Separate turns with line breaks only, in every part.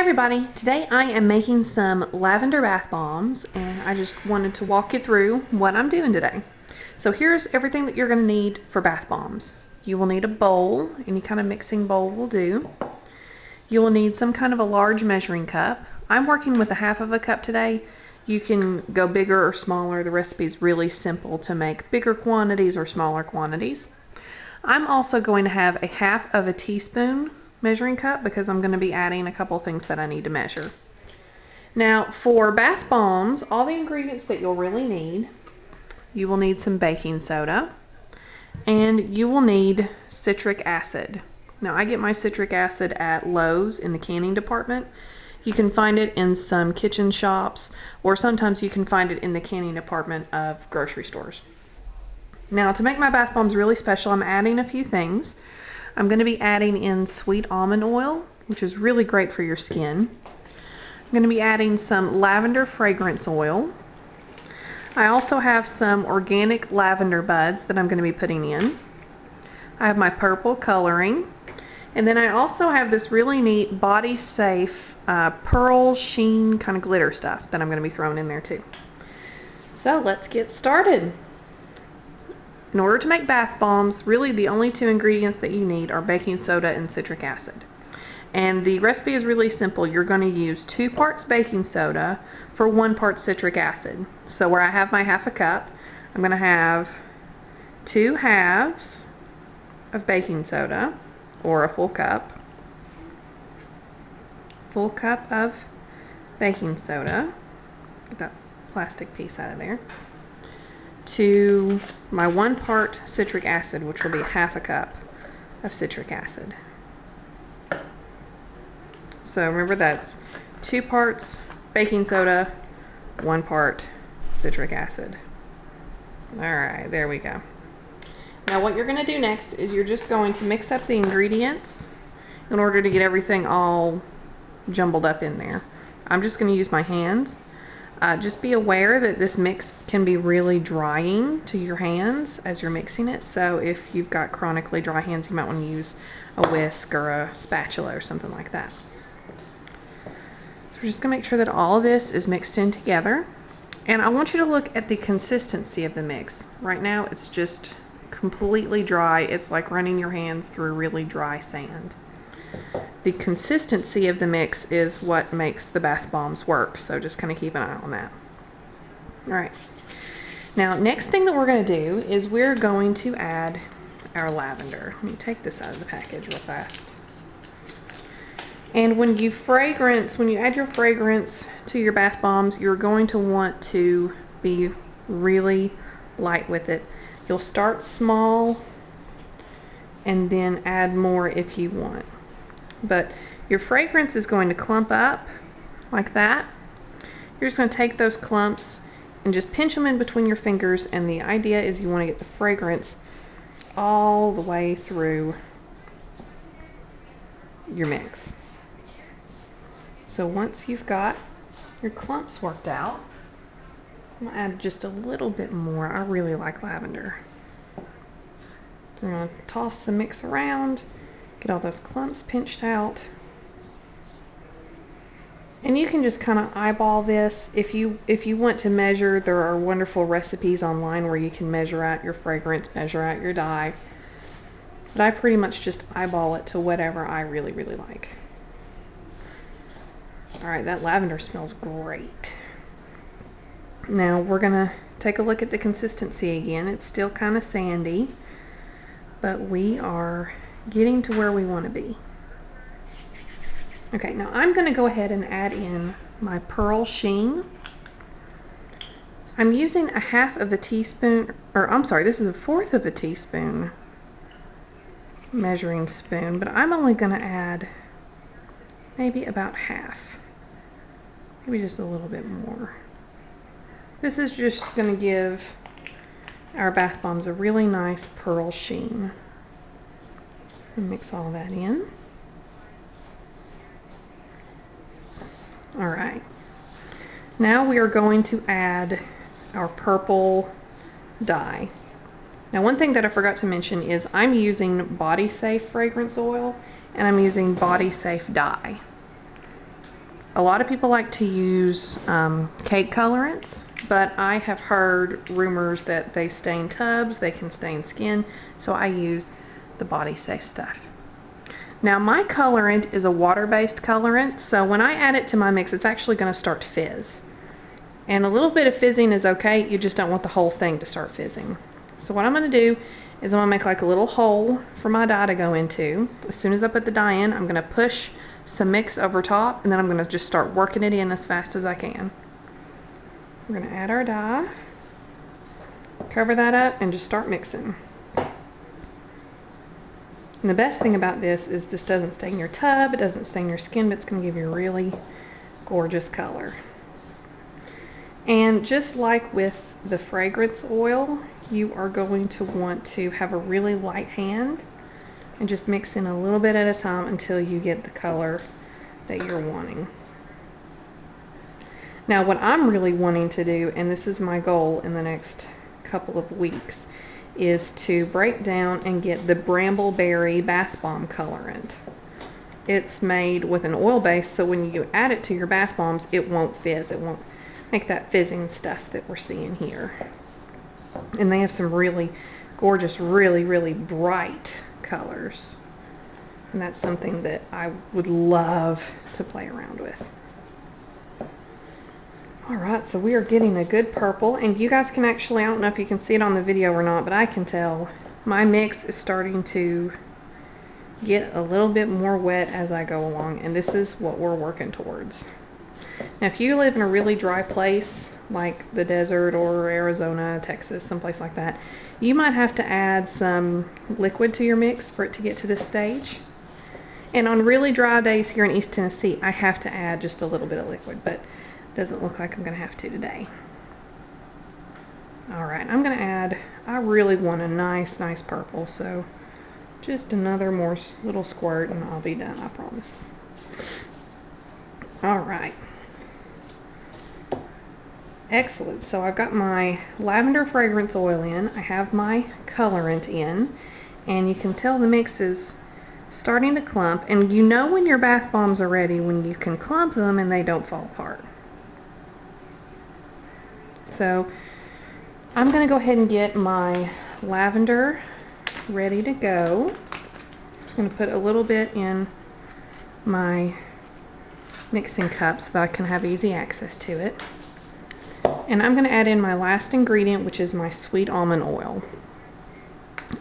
Everybody, today I am making some lavender bath bombs and I just wanted to walk you through what I'm doing today. So here's everything that you're going to need for bath bombs. You will need a bowl, any kind of mixing bowl will do. You will need some kind of a large measuring cup. I'm working with a half of a cup today. You can go bigger or smaller. The recipe is really simple to make bigger quantities or smaller quantities. I'm also going to have a half of a teaspoon measuring cup because I'm going to be adding a couple things that I need to measure. Now for bath bombs, all the ingredients that you'll really need, you will need some baking soda and you will need citric acid. Now I get my citric acid at Lowe's in the canning department. You can find it in some kitchen shops or sometimes you can find it in the canning department of grocery stores. Now to make my bath bombs really special, I'm adding a few things. I'm going to be adding in sweet almond oil, which is really great for your skin. I'm going to be adding some lavender fragrance oil. I also have some organic lavender buds that I'm going to be putting in. I have my purple coloring. And then I also have this really neat body safe pearl sheen kind of glitter stuff that I'm going to be throwing in there too. So let's get started. In order to make bath bombs, really the only two ingredients that you need are baking soda and citric acid. And the recipe is really simple. You're going to use 2 parts baking soda for 1 part citric acid. So where I have my half a cup, I'm going to have 2 halves of baking soda, or a full cup. Full cup of baking soda. Get that plastic piece out of there. To my 1 part citric acid, which will be half a cup of citric acid. So remember that's 2 parts baking soda, 1 part citric acid. Alright, there we go. Now what you're going to do next is you're just going to mix up the ingredients in order to get everything all jumbled up in there. I'm just going to use my hands. Just be aware that this mix can be really drying to your hands as you're mixing it, so if you've got chronically dry hands you might want to use a whisk or a spatula or something like that. So we're just going to make sure that all of this is mixed in together, and I want you to look at the consistency of the mix. Right now it's just completely dry. It's like running your hands through really dry sand. The consistency of the mix is what makes the bath bombs work, so just kind of keep an eye on that. Alright, now next thing that we're going to do is we're going to add our lavender. Let me take this out of the package real fast. And when you add your fragrance to your bath bombs, you're going to want to be really light with it. You'll start small and then add more if you want. But your fragrance is going to clump up like that. You're just going to take those clumps and just pinch them in between your fingers, and the idea is you want to get the fragrance all the way through your mix. So once you've got your clumps worked out, I'm going to add just a little bit more. I really like lavender. So I'm going to toss the mix around. Get all those clumps pinched out. And you can just kind of eyeball this. If you want to measure, there are wonderful recipes online where you can measure out your fragrance, measure out your dye. But I pretty much just eyeball it to whatever I really, really like. Alright, that lavender smells great. Now we're going to take a look at the consistency again. It's still kind of sandy, but we are getting to where we want to be. Okay, now I'm going to go ahead and add in my pearl sheen. I'm using a half of a teaspoon, or I'm sorry, this is a 1/4 of a teaspoon measuring spoon, but I'm only going to add maybe about half. Maybe just a little bit more. This is just going to give our bath bombs a really nice pearl sheen. And mix all that in. Alright. Now we are going to add our purple dye. Now one thing that I forgot to mention is I'm using Body Safe fragrance oil and I'm using Body Safe dye. A lot of people like to use cake colorants, but I have heard rumors that they stain tubs, they can stain skin, so I use the Body Safe stuff. Now my colorant is a water-based colorant, so when I add it to my mix, it's actually going to start to fizz. And a little bit of fizzing is okay, you just don't want the whole thing to start fizzing. So what I'm going to do is I'm going to make like a little hole for my dye to go into. As soon as I put the dye in, I'm going to push some mix over top, and then I'm going to just start working it in as fast as I can. We're going to add our dye, cover that up, and just start mixing. And the best thing about this is this doesn't stain your tub, it doesn't stain your skin, but it's going to give you a really gorgeous color. And just like with the fragrance oil, you are going to want to have a really light hand and just mix in a little bit at a time until you get the color that you're wanting. Now what I'm really wanting to do, and this is my goal in the next couple of weeks, is to break down and get the Brambleberry Bath Bomb colorant. It's made with an oil base, so when you add it to your bath bombs, it won't fizz. It won't make that fizzing stuff that we're seeing here. And they have some really gorgeous, really bright colors. And that's something that I would love to play around with. Alright, so we are getting a good purple, and you guys can actually, I don't know if you can see it on the video or not, but I can tell my mix is starting to get a little bit more wet as I go along, and this is what we're working towards. Now if you live in a really dry place like the desert or Arizona, Texas, someplace like that, you might have to add some liquid to your mix for it to get to this stage. And on really dry days here in East Tennessee, I have to add just a little bit of liquid, but it doesn't look like I'm going to have to today. Alright, I'm going to add, I really want a nice purple, so just another more little squirt and I'll be done, I promise. Alright. Excellent. So I've got my lavender fragrance oil in, I have my colorant in, and you can tell the mix is starting to clump, and you know when your bath bombs are ready when you can clump them and they don't fall apart. So I'm going to go ahead and get my lavender ready to go. I'm just going to put a little bit in my mixing cup so that I can have easy access to it. And I'm going to add in my last ingredient, which is my sweet almond oil.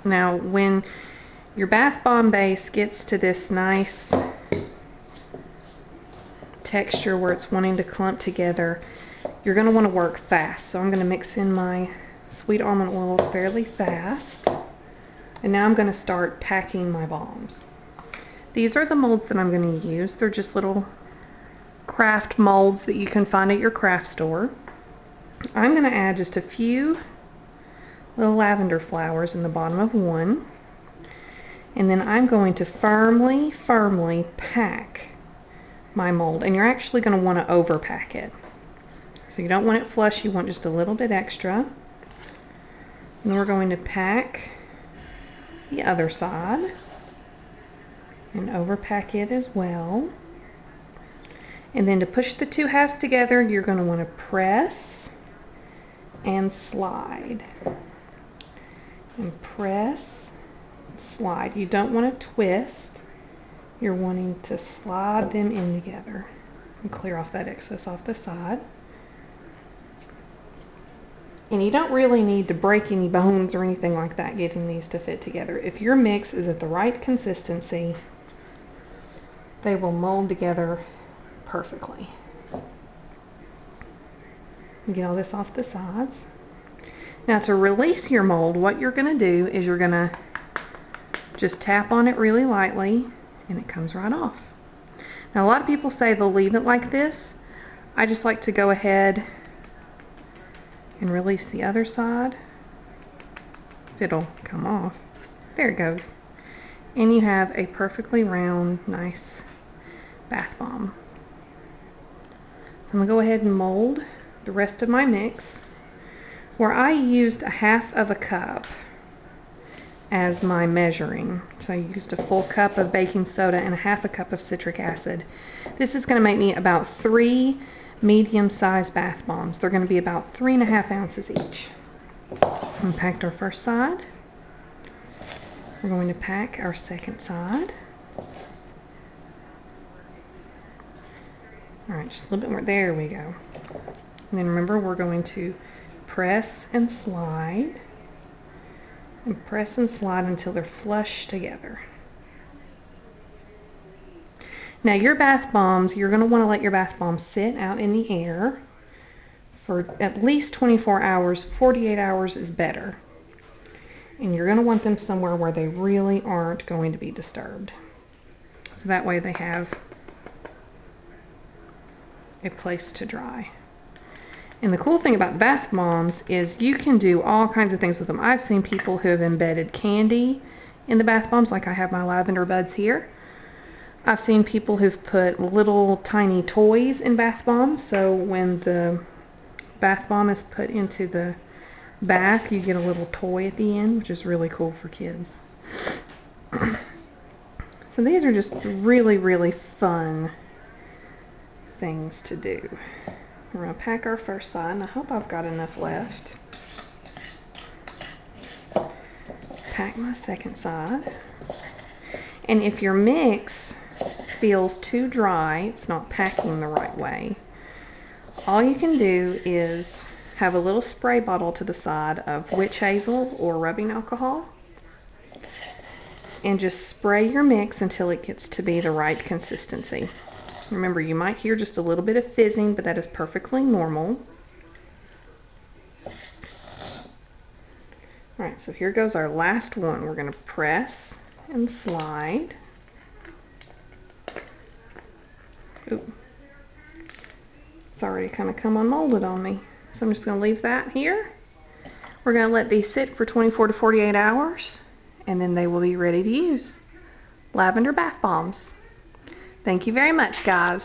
Now when your bath bomb base gets to this nice texture where it's wanting to clump together, you're going to want to work fast. So I'm going to mix in my sweet almond oil fairly fast. And now I'm going to start packing my bombs. These are the molds that I'm going to use. They're just little craft molds that you can find at your craft store. I'm going to add just a few little lavender flowers in the bottom of one. And then I'm going to firmly pack my mold. And you're actually going to want to overpack it. So you don't want it flush, you want just a little bit extra. And we're going to pack the other side and overpack it as well. And then to push the two halves together, you're going to want to press and slide. And press, slide. You don't want to twist. You're wanting to slide them in together. And clear off that excess off the side. And you don't really need to break any bones or anything like that getting these to fit together. If your mix is at the right consistency, they will mold together perfectly. Get all this off the sides. Now to release your mold, what you're going to do is you're going to just tap on it really lightly and it comes right off. Now a lot of people say they'll leave it like this. I just like to go ahead and release the other side. If it'll come off. There it goes. And you have a perfectly round, nice bath bomb. I'm going to go ahead and mold the rest of my mix. Where I used a half of a cup, as my measuring. So I used a full cup of baking soda and a half a cup of citric acid. This is going to make me about 3 medium-sized bath bombs. They're going to be about 3.5 ounces each. We packed our first side. We're going to pack our second side. Alright, just a little bit more. There we go. And then remember, we're going to press and slide. And press and slide until they're flush together. Now your bath bombs, you're going to want to let your bath bombs sit out in the air for at least 24 hours. 48 hours is better. And you're going to want them somewhere where they really aren't going to be disturbed. So that way they have a place to dry. And the cool thing about bath bombs is you can do all kinds of things with them. I've seen people who have embedded candy in the bath bombs, like I have my lavender buds here. I've seen people who've put little tiny toys in bath bombs, so when the bath bomb is put into the bath, you get a little toy at the end, which is really cool for kids. So these are just really, really fun things to do. We're going to pack our first side, and I hope I've got enough left. Pack my second side. And if your mix feels too dry, it's not packing the right way, all you can do is have a little spray bottle to the side of witch hazel or rubbing alcohol, and just spray your mix until it gets to be the right consistency. Remember, you might hear just a little bit of fizzing, but that is perfectly normal. Alright, so here goes our last one. We're going to press and slide. Ooh. It's already kind of come unmolded on me. So I'm just going to leave that here. We're going to let these sit for 24 to 48 hours, and then they will be ready to use. Lavender bath bombs. Thank you very much, guys.